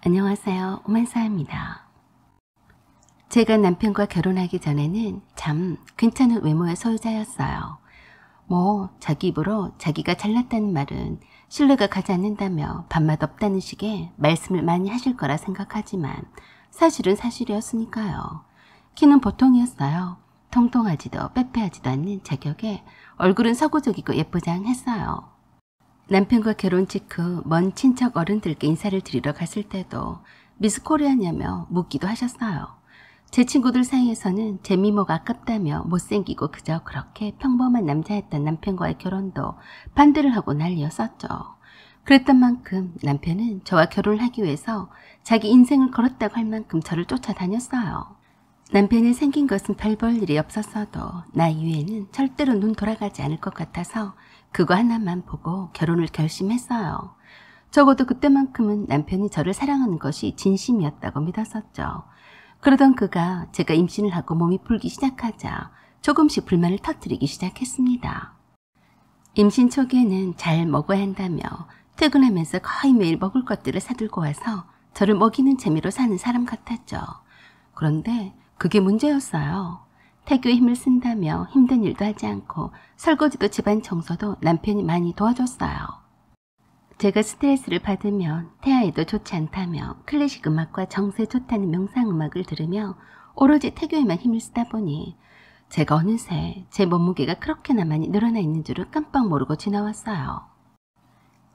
안녕하세요. 오만사입니다. 제가 남편과 결혼하기 전에는 참 괜찮은 외모의 소유자였어요. 자기 입으로 자기가 잘났다는 말은 신뢰가 가지 않는다며 밥맛 없다는 식의 말씀을 많이 하실 거라 생각하지만 사실은 사실이었으니까요. 키는 보통이었어요. 통통하지도 빼빼하지도 않는 제격에 얼굴은 서구적이고 예쁘장했어요. 남편과 결혼 직후 먼 친척 어른들께 인사를 드리러 갔을 때도 미스 코리아냐며 묻기도 하셨어요. 제 친구들 사이에서는 제 미모가 아깝다며 못생기고 그저 그렇게 평범한 남자였던 남편과의 결혼도 반대를 하고 난리였었죠. 그랬던 만큼 남편은 저와 결혼을 하기 위해서 자기 인생을 걸었다고 할 만큼 저를 쫓아다녔어요. 남편이 생긴 것은 별 볼 일이 없었어도 나 이외에는 절대로 눈 돌아가지 않을 것 같아서 그거 하나만 보고 결혼을 결심했어요. 적어도 그때만큼은 남편이 저를 사랑하는 것이 진심이었다고 믿었었죠. 그러던 그가 제가 임신을 하고 몸이 풀기 시작하자 조금씩 불만을 터뜨리기 시작했습니다. 임신 초기에는 잘 먹어야 한다며 퇴근하면서 거의 매일 먹을 것들을 사들고 와서 저를 먹이는 재미로 사는 사람 같았죠. 그런데 그게 문제였어요. 태교에 힘을 쓴다며 힘든 일도 하지 않고 설거지도 집안 청소도 남편이 많이 도와줬어요. 제가 스트레스를 받으면 태아에도 좋지 않다며 클래식 음악과 정서에 좋다는 명상음악을 들으며 오로지 태교에만 힘을 쓰다 보니 제가 어느새 제 몸무게가 그렇게나 많이 늘어나 있는 줄을 깜빡 모르고 지나왔어요.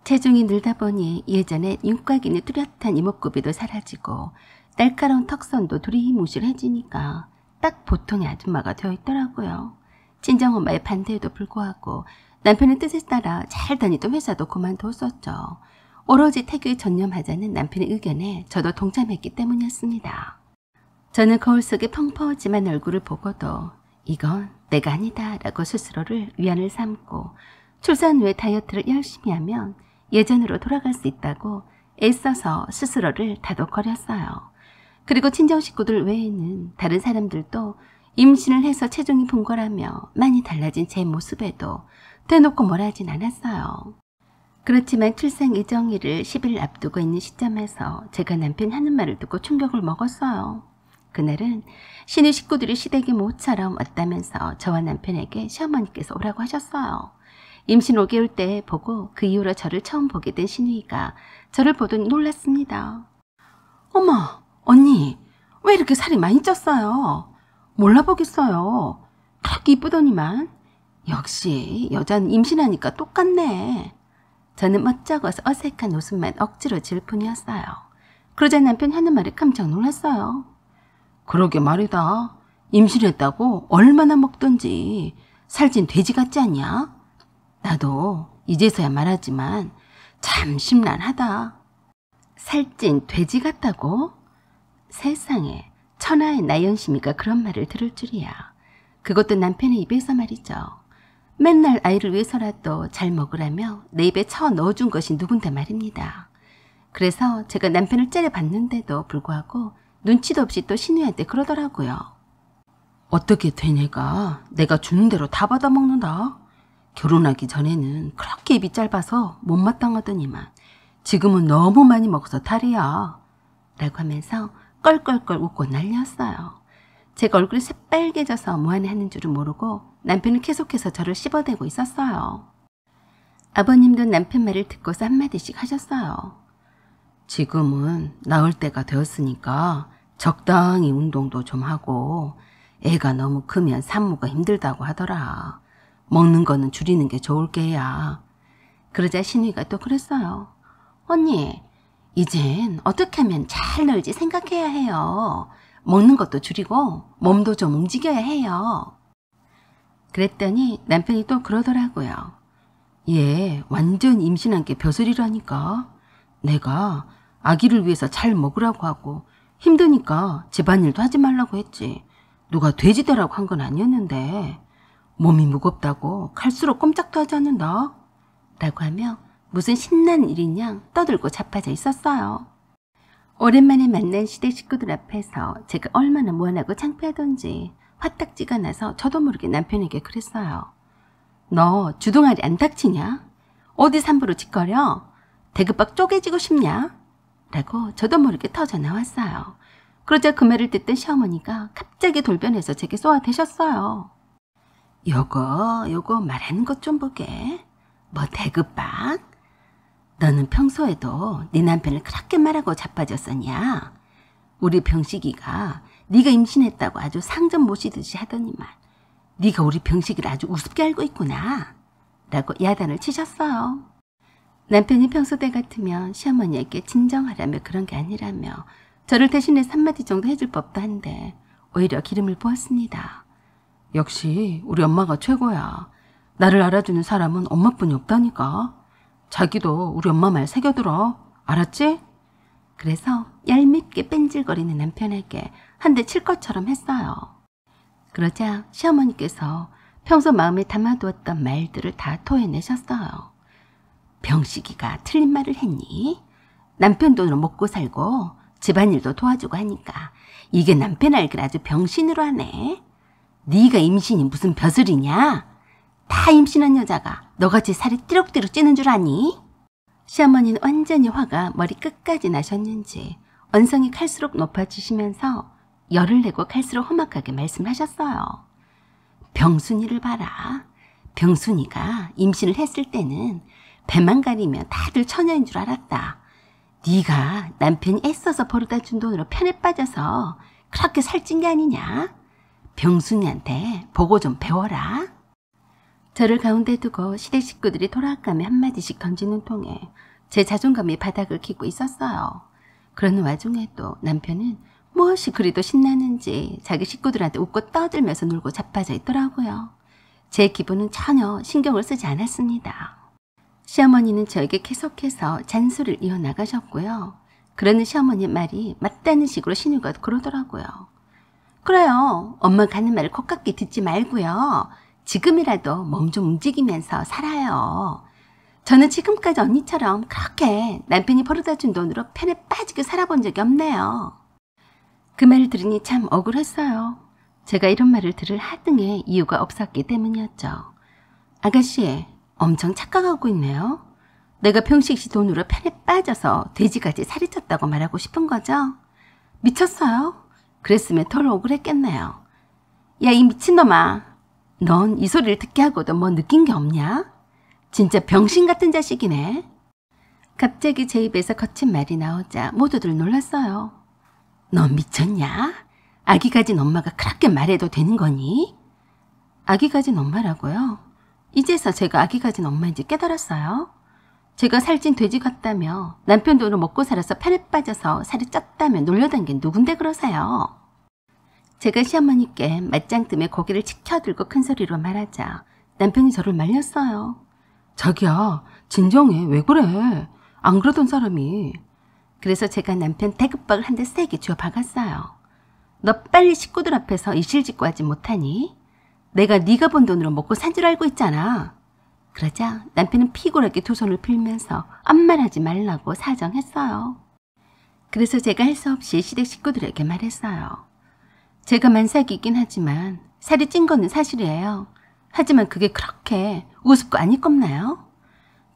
체중이 늘다 보니 예전에 윤곽이는 뚜렷한 이목구비도 사라지고 날카로운 턱선도 두리뭉실해지니까 딱 보통의 아줌마가 되어 있더라고요. 친정엄마의 반대에도 불구하고 남편의 뜻에 따라 잘 다니던 회사도 그만뒀었죠. 오로지 태교에 전념하자는 남편의 의견에 저도 동참했기 때문이었습니다. 저는 거울 속에 펑퍼짐한 얼굴을 보고도 이건 내가 아니다 라고 스스로를 위안을 삼고 출산 후에 다이어트를 열심히 하면 예전으로 돌아갈 수 있다고 애써서 스스로를 다독거렸어요. 그리고 친정 식구들 외에는 다른 사람들도 임신을 해서 체중이 붕괴라며 많이 달라진 제 모습에도 대놓고 뭐라 하진 않았어요. 그렇지만 출산 예정일을 10일 앞두고 있는 시점에서 제가 남편이 하는 말을 듣고 충격을 먹었어요. 그날은 신의 식구들이 시댁의 모처럼 왔다면서 저와 남편에게 시어머니께서 오라고 하셨어요. 임신 5개월 때 보고 그 이후로 저를 처음 보게 된 신우이가 저를 보더니 놀랐습니다. 어머! 언니, 왜 이렇게 살이 많이 쪘어요? 몰라보겠어요. 그렇게 이쁘더니만. 역시 여자는 임신하니까 똑같네. 저는 멋쩍어서 어색한 웃음만 억지로 지을 뿐이었어요. 그러자 남편 하는 말에 깜짝 놀랐어요. 그러게 말이다. 임신했다고 얼마나 먹던지 살찐 돼지 같지 않냐? 나도 이제서야 말하지만 참 심란하다. 살찐 돼지 같다고? 세상에 천하의 나연심이가 그런 말을 들을 줄이야. 그것도 남편의 입에서 말이죠. 맨날 아이를 위해서라도 잘 먹으라며 내 입에 쳐 넣어준 것이 누군데 말입니다. 그래서 제가 남편을 째려봤는데도 불구하고 눈치도 없이 또 신우한테 그러더라고요. 어떻게 되냐가 내가 주는 대로 다 받아먹는다. 결혼하기 전에는 그렇게 입이 짧아서 못마땅하더니만 지금은 너무 많이 먹어서 탈이야. 라고 하면서 껄껄껄 웃고 난리였어요. 제가 얼굴이 새빨개져서 뭐하나 하는 줄을 모르고 남편은 계속해서 저를 씹어대고 있었어요. 아버님도 남편 말을 듣고서 한마디씩 하셨어요. 지금은 나을 때가 되었으니까 적당히 운동도 좀 하고 애가 너무 크면 산모가 힘들다고 하더라. 먹는 거는 줄이는 게 좋을 게야. 그러자 신우이가 또 그랬어요. 언니, 이젠 어떻게 하면 잘 놀지 생각해야 해요. 먹는 것도 줄이고 몸도 좀 움직여야 해요. 그랬더니 남편이 또 그러더라고요. 얘 완전 임신한 게 벼슬이라니까. 내가 아기를 위해서 잘 먹으라고 하고 힘드니까 집안일도 하지 말라고 했지. 누가 돼지 되라고 한 건 아니었는데 몸이 무겁다고 갈수록 꼼짝도 하지 않는다. 라고 하며 무슨 신난 일인 양 떠들고 자빠져 있었어요. 오랜만에 만난 시댁 식구들 앞에서 제가 얼마나 무안하고 창피하던지 화딱지가 나서 저도 모르게 남편에게 그랬어요. 너 주둥아리 안 닥치냐? 어디 삼부로 짓거려? 대급박 쪼개지고 싶냐? 라고 저도 모르게 터져 나왔어요. 그러자 그 말을 듣던 시어머니가 갑자기 돌변해서 제게 쏘아대셨어요. 요거 말하는 것 좀 보게. 뭐 대급박? 너는 평소에도 네 남편을 그렇게 말하고 자빠졌었냐? 우리 병식이가 네가 임신했다고 아주 상점 모시듯이 하더니만 네가 우리 병식이를 아주 우습게 알고 있구나. 라고 야단을 치셨어요. 남편이 평소 때 같으면 시어머니에게 진정하라며 그런 게 아니라며 저를 대신해서 한마디 정도 해줄 법도 한데 오히려 기름을 부었습니다. 역시 우리 엄마가 최고야. 나를 알아주는 사람은 엄마뿐이 없다니까. 자기도 우리 엄마 말 새겨들어. 알았지? 그래서 얄밉게 뺀질거리는 남편에게 한 대 칠 것처럼 했어요. 그러자 시어머니께서 평소 마음에 담아두었던 말들을 다 토해내셨어요. 병식이가 틀린 말을 했니? 남편 돈으로 먹고 살고 집안일도 도와주고 하니까 이게 남편 알기를 아주 병신으로 하네. 네가 임신이 무슨 벼슬이냐? 다 임신한 여자가 너같이 살이 띠룩띠룩 찌는 줄 아니? 시어머니는 완전히 화가 머리 끝까지 나셨는지 언성이 갈수록 높아지시면서 열을 내고 갈수록 험악하게 말씀하셨어요. 병순이를 봐라. 병순이가 임신을 했을 때는 배만 가리면 다들 처녀인 줄 알았다. 네가 남편이 애써서 벌어다 준 돈으로 편에 빠져서 그렇게 살찐 게 아니냐? 병순이한테 보고 좀 배워라. 저를 가운데 두고 시댁 식구들이 돌아가며 한마디씩 던지는 통에 제 자존감이 바닥을 켜고 있었어요. 그러는 와중에 또 남편은 무엇이 그리도 신나는지 자기 식구들한테 웃고 떠들면서 놀고 자빠져 있더라고요. 제 기분은 전혀 신경을 쓰지 않았습니다. 시어머니는 저에게 계속해서 잔소리를 이어나가셨고요. 그러는 시어머니 말이 맞다는 식으로 신우가 그러더라고요. 그래요. 엄마가 하는 말을 콧깎이 듣지 말고요. 지금이라도 몸 좀 움직이면서 살아요. 저는 지금까지 언니처럼 그렇게 남편이 벌어다 준 돈으로 편에 빠지게 살아본 적이 없네요. 그 말을 들으니 참 억울했어요. 제가 이런 말을 들을 하등의 이유가 없었기 때문이었죠. 아가씨, 엄청 착각하고 있네요. 내가 병식 씨 돈으로 편에 빠져서 돼지같이 살이 쪘다고 말하고 싶은 거죠? 미쳤어요? 그랬으면 덜 억울했겠네요. 야, 이 미친놈아. 넌 이 소리를 듣게 하고도 뭐 느낀 게 없냐? 진짜 병신 같은 자식이네. 갑자기 제 입에서 거친 말이 나오자 모두들 놀랐어요. 넌 미쳤냐? 아기 가진 엄마가 그렇게 말해도 되는 거니? 아기 가진 엄마라고요? 이제서 제가 아기 가진 엄마인지 깨달았어요. 제가 살찐 돼지 같다며 남편 돈으로 먹고 살아서 편에 빠져서 살이 쪘다며 놀려댄 누군데 그러세요? 제가 시어머니께 맞짱 뜸에 고개를 치켜들고 큰소리로 말하자 남편이 저를 말렸어요. 자기야, 진정해. 왜 그래? 안 그러던 사람이. 그래서 제가 남편 대급박을 한 대 세게 쥐어 박았어요. 너 빨리 식구들 앞에서 이실직고 하지 못하니? 내가 네가 번 돈으로 먹고 산 줄 알고 있잖아. 그러자 남편은 피골하게 두 손을 빌면서 아무 말하지 말라고 사정했어요. 그래서 제가 할 수 없이 시댁 식구들에게 말했어요. 제가 만삭이긴 하지만 살이 찐 거는 사실이에요. 하지만 그게 그렇게 우습고 안 이껍나요?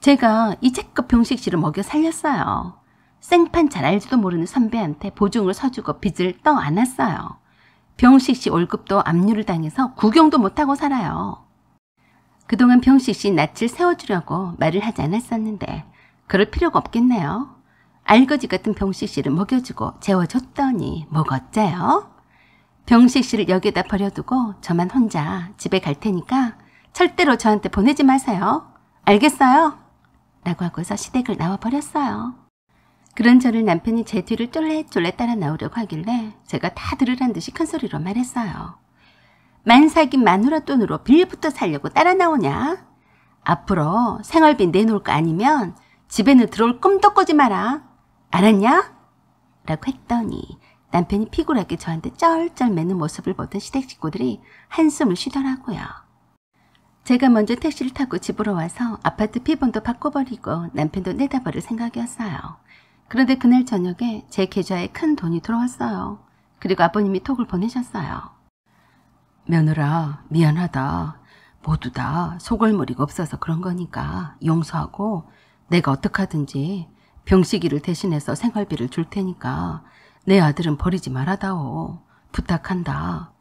제가 이제껏 병식 씨를 먹여 살렸어요. 생판 잘 알지도 모르는 선배한테 보증을 서주고 빚을 떠 안았어요. 병식 씨 월급도 압류를 당해서 구경도 못하고 살아요. 그동안 병식 씨 낯을 세워주려고 말을 하지 않았었는데 그럴 필요가 없겠네요. 알거지 같은 병식 씨를 먹여주고 재워줬더니 뭐가 어째요? 병식 씨를 여기에다 버려두고 저만 혼자 집에 갈 테니까 절대로 저한테 보내지 마세요. 알겠어요? 라고 하고서 시댁을 나와버렸어요. 그런 저를 남편이 제 뒤를 쫄래쫄래 따라 나오려고 하길래 제가 다 들으란 듯이 큰소리로 말했어요. 만삭인 마누라 돈으로 빌부터 살려고 따라 나오냐? 앞으로 생활비 내놓을 거 아니면 집에는 들어올 꿈도 꾸지 마라. 알았냐? 라고 했더니 남편이 피곤하게 저한테 쩔쩔 매는 모습을 보던 시댁 식구들이 한숨을 쉬더라고요. 제가 먼저 택시를 타고 집으로 와서 아파트 비번도 바꿔버리고 남편도 내다버릴 생각이었어요. 그런데 그날 저녁에 제 계좌에 큰 돈이 들어왔어요. 그리고 아버님이 톡을 보내셨어요. 며느라, 미안하다. 모두 다 속얼머리가 없어서 그런 거니까 용서하고 내가 어떡하든지 병식이를 대신해서 생활비를 줄 테니까 내 아들은 버리지 말아다오. 부탁한다.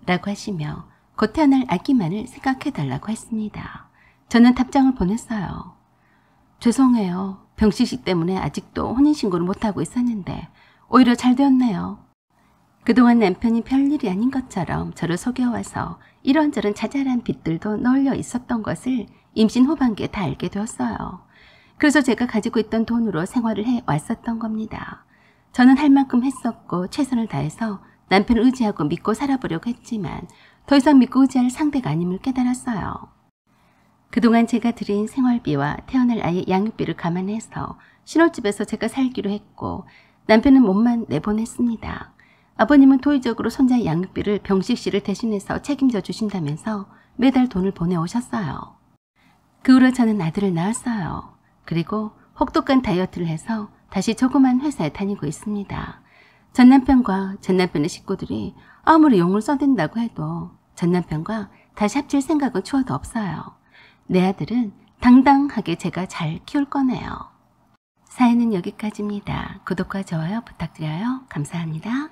라고 하시며 곧 태어날 아기만을 생각해달라고 했습니다. 저는 답장을 보냈어요. 죄송해요. 병식 씨 때문에 아직도 혼인신고를 못하고 있었는데 오히려 잘 되었네요. 그동안 남편이 별일이 아닌 것처럼 저를 속여와서 이런저런 자잘한 빚들도 널려 있었던 것을 임신 후반기에 다 알게 되었어요. 그래서 제가 가지고 있던 돈으로 생활을 해왔었던 겁니다. 저는 할 만큼 했었고 최선을 다해서 남편을 의지하고 믿고 살아보려고 했지만 더 이상 믿고 의지할 상대가 아님을 깨달았어요. 그동안 제가 들인 생활비와 태어날 아이의 양육비를 감안해서 신혼집에서 제가 살기로 했고 남편은 몸만 내보냈습니다. 아버님은 도의적으로 손자의 양육비를 병식 씨를 대신해서 책임져 주신다면서 매달 돈을 보내오셨어요. 그 후로 저는 아들을 낳았어요. 그리고 혹독한 다이어트를 해서 다시 조그만 회사에 다니고 있습니다. 전 남편과 전 남편의 식구들이 아무리 용을 써댄다고 해도 전 남편과 다시 합칠 생각은 추워도 없어요. 내 아들은 당당하게 제가 잘 키울 거네요. 사연은 여기까지입니다. 구독과 좋아요 부탁드려요. 감사합니다.